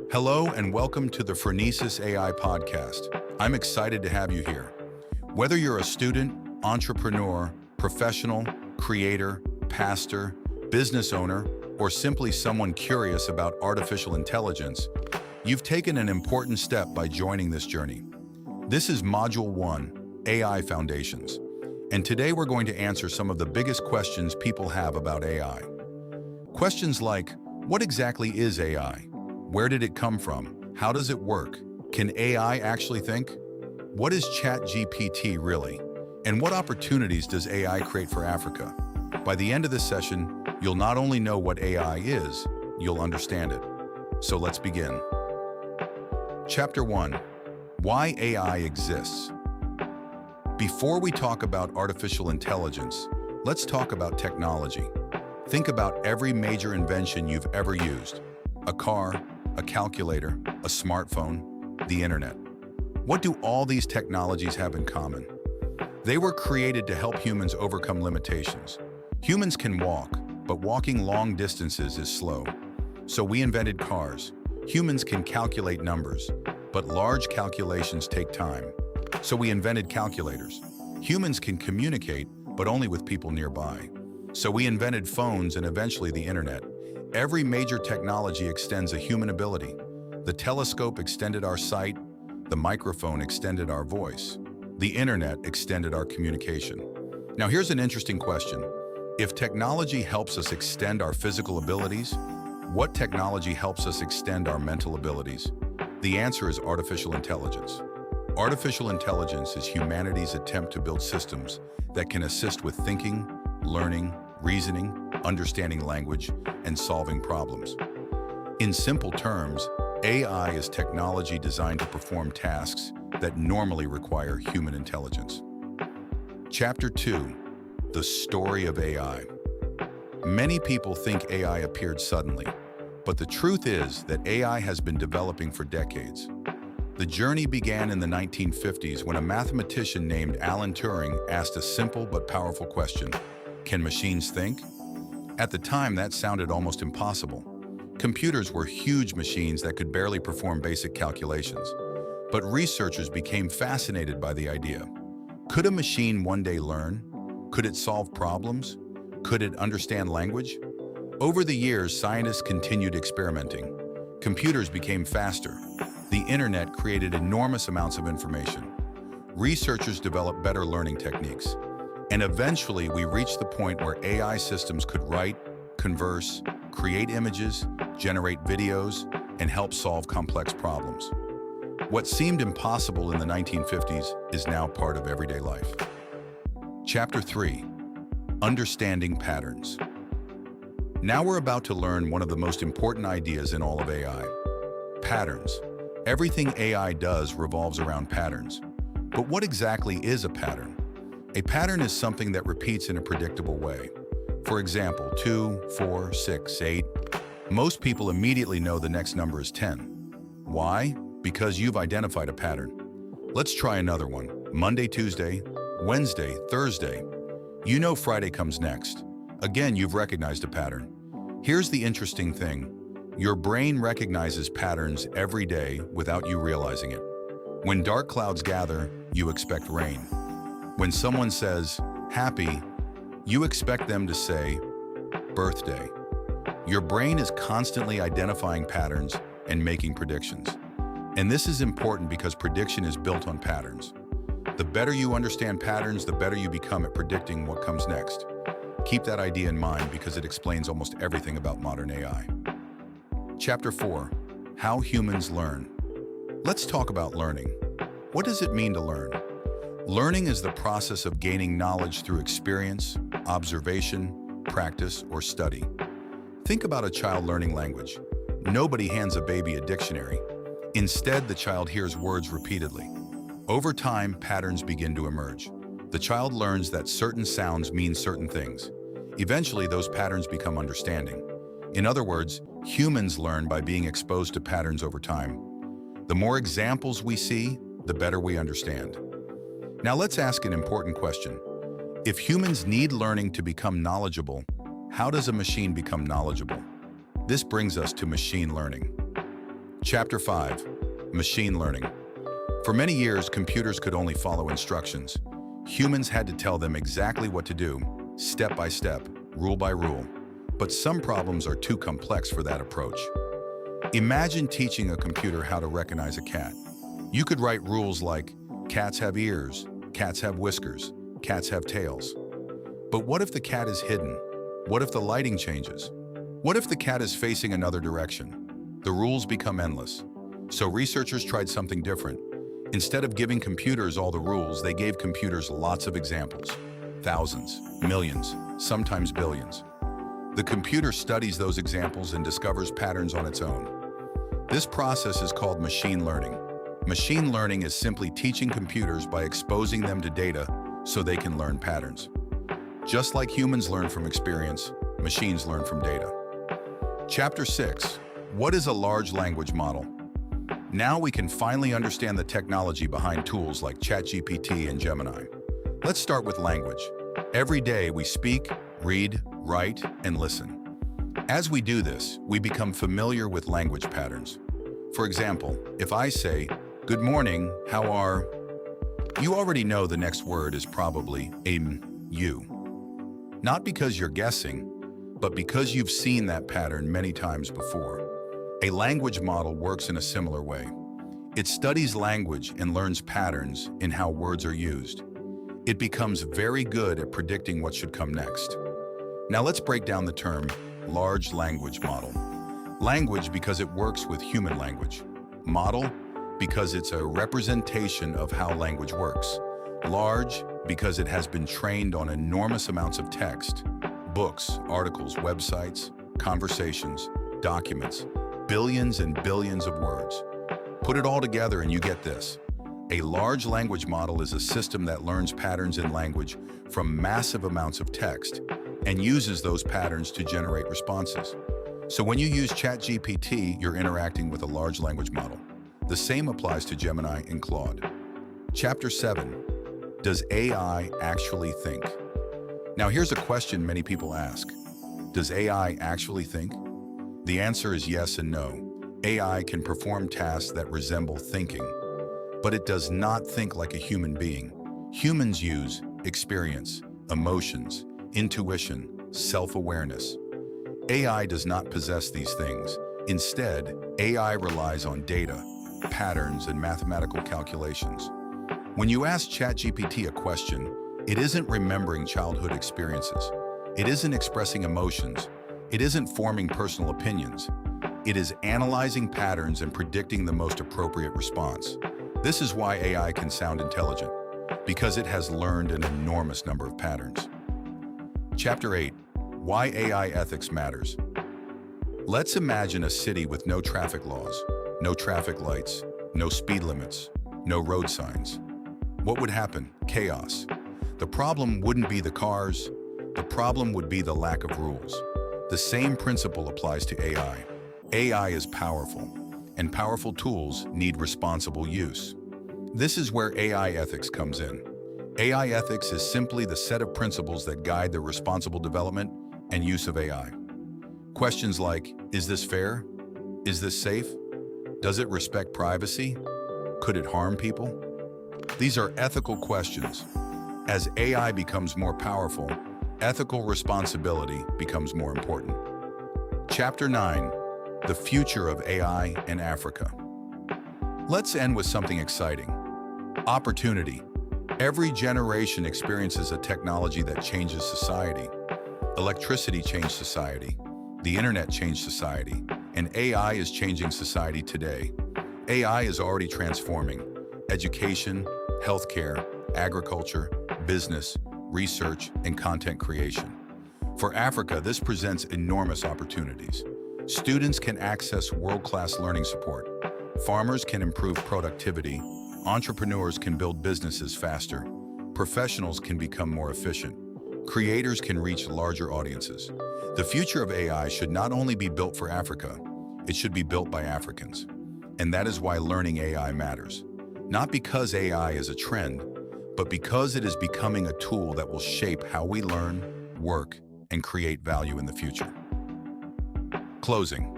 Hello and welcome to the Phronesis AI podcast. I'm excited to have you here. Whether you're a student, entrepreneur, professional, creator, pastor, business owner, or simply someone curious about artificial intelligence, you've taken an important step by joining this journey. This is Module 1, AI Foundations, and today we're going to answer some of the biggest questions people have about AI. Questions like, what exactly is AI? Where did it come from? How does it work? Can AI actually think? What is ChatGPT really? And what opportunities does AI create for Africa? By the end of this session, you'll not only know what AI is, you'll understand it. So let's begin. Chapter 1. Why AI exists. Before we talk about artificial intelligence, let's talk about technology. Think about every major invention you've ever used. A car, a calculator, a smartphone, the internet. What do all these technologies have in common? They were created to help humans overcome limitations. Humans can walk, but walking long distances is slow. So we invented cars. Humans can calculate numbers, but large calculations take time. So we invented calculators. Humans can communicate, but only with people nearby. So we invented phones and eventually the internet. Every major technology extends a human ability. The telescope extended our sight, the microphone extended our voice, the internet extended our communication. Now here's an interesting question. If technology helps us extend our physical abilities, what technology helps us extend our mental abilities? The answer is artificial intelligence. Artificial intelligence is humanity's attempt to build systems that can assist with thinking, learning, reasoning, understanding language, and solving problems. In simple terms, AI is technology designed to perform tasks that normally require human intelligence. Chapter 2. The story of AI. Many people think AI appeared suddenly, but the truth is that AI has been developing for decades. The journey began in the 1950s when a mathematician named Alan Turing asked a simple but powerful question: can machines think? At the time, that sounded almost impossible. Computers were huge machines that could barely perform basic calculations. But researchers became fascinated by the idea. Could a machine one day learn? Could it solve problems? Could it understand language? Over the years, scientists continued experimenting. Computers became faster. The internet created enormous amounts of information. Researchers developed better learning techniques. And eventually, we reached the point where AI systems could write, converse, create images, generate videos, and help solve complex problems. What seemed impossible in the 1950s is now part of everyday life. Chapter 3. Understanding patterns. Now we're about to learn one of the most important ideas in all of AI. Patterns. Everything AI does revolves around patterns. But what exactly is a pattern? A pattern is something that repeats in a predictable way. For example, 2, 4, 6, 8. Most people immediately know the next number is 10. Why? Because you've identified a pattern. Let's try another one. Monday, Tuesday, Wednesday, Thursday. You know Friday comes next. Again, you've recognized a pattern. Here's the interesting thing. Your brain recognizes patterns every day without you realizing it. When dark clouds gather, you expect rain. When someone says, happy, you expect them to say, birthday. Your brain is constantly identifying patterns and making predictions. And this is important because prediction is built on patterns. The better you understand patterns, the better you become at predicting what comes next. Keep that idea in mind because it explains almost everything about modern AI. Chapter 4. How humans learn. Let's talk about learning. What does it mean to learn? Learning is the process of gaining knowledge through experience, observation, practice, or study. Think about a child learning language. Nobody hands a baby a dictionary. Instead, the child hears words repeatedly. Over time, patterns begin to emerge. The child learns that certain sounds mean certain things. Eventually, those patterns become understanding. In other words, humans learn by being exposed to patterns over time. The more examples we see, the better we understand. Now let's ask an important question. If humans need learning to become knowledgeable, how does a machine become knowledgeable? This brings us to machine learning. Chapter 5. Machine Learning. For many years, computers could only follow instructions. Humans had to tell them exactly what to do, step by step, rule by rule. But some problems are too complex for that approach. Imagine teaching a computer how to recognize a cat. You could write rules like, cats have ears, cats have whiskers, cats have tails. But what if the cat is hidden? What if the lighting changes? What if the cat is facing another direction? The rules become endless. So researchers tried something different. Instead of giving computers all the rules, they gave computers lots of examples. Thousands, millions, sometimes billions. The computer studies those examples and discovers patterns on its own. This process is called machine learning. Machine learning is simply teaching computers by exposing them to data so they can learn patterns. Just like humans learn from experience, machines learn from data. Chapter 6. What is a large language model? Now we can finally understand the technology behind tools like ChatGPT and Gemini. Let's start with language. Every day we speak, read, write, and listen. As we do this, we become familiar with language patterns. For example, if I say, "Good morning, how are?" You already know the next word is probably you. Not because you're guessing, but because you've seen that pattern many times before. A language model works in a similar way. It studies language and learns patterns in how words are used. It becomes very good at predicting what should come next. Now let's break down the term large language model. Language because it works with human language. Model because it's a representation of how language works. Large because it has been trained on enormous amounts of text, books, articles, websites, conversations, documents, billions and billions of words. Put it all together and you get this. A large language model is a system that learns patterns in language from massive amounts of text and uses those patterns to generate responses. So when you use ChatGPT, you're interacting with a large language model. The same applies to Gemini and Claude. Chapter 7. Does AI actually think? Now here's a question many people ask. Does AI actually think? The answer is yes and no. AI can perform tasks that resemble thinking, but it does not think like a human being. Humans use experience, emotions, intuition, self-awareness. AI does not possess these things. Instead, AI relies on data, patterns, and mathematical calculations. When you ask ChatGPT a question, it isn't remembering childhood experiences. It isn't expressing emotions. It isn't forming personal opinions. It is analyzing patterns and predicting the most appropriate response. This is why AI can sound intelligent, because it has learned an enormous number of patterns. Chapter 8. Why AI ethics matters. Let's imagine a city with no traffic laws, no traffic lights, no speed limits, no road signs. What would happen? Chaos. The problem wouldn't be the cars. The problem would be the lack of rules. The same principle applies to AI. AI is powerful, and powerful tools need responsible use. This is where AI ethics comes in. AI ethics is simply the set of principles that guide the responsible development and use of AI. Questions like, is this fair? Is this safe? Does it respect privacy? Could it harm people? These are ethical questions. As AI becomes more powerful, ethical responsibility becomes more important. Chapter 9. The future of AI in Africa. Let's end with something exciting. Opportunity. Every generation experiences a technology that changes society. Electricity changed society. The internet changed society. And AI is changing society today. AI is already transforming education, healthcare, agriculture, business, research, and content creation. For Africa, this presents enormous opportunities. Students can access world-class learning support. Farmers can improve productivity. Entrepreneurs can build businesses faster. Professionals can become more efficient. Creators can reach larger audiences. The future of AI should not only be built for Africa, it should be built by Africans. And that is why learning AI matters. Not because AI is a trend, but because it is becoming a tool that will shape how we learn, work, and create value in the future. Closing.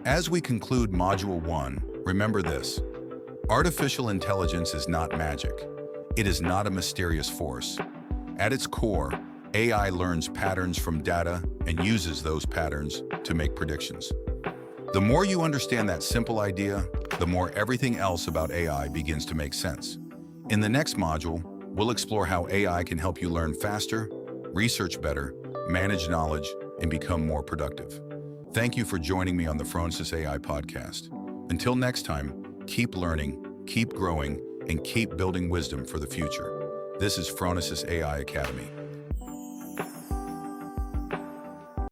As we conclude Module 1, remember this. Artificial intelligence is not magic. It is not a mysterious force. At its core, AI learns patterns from data and uses those patterns to make predictions. The more you understand that simple idea, the more everything else about AI begins to make sense. In the next module, we'll explore how AI can help you learn faster, research better, manage knowledge, and become more productive. Thank you for joining me on the Phronesis AI podcast. Until next time, keep learning, keep growing, and keep building wisdom for the future. This is Phronesis AI Academy.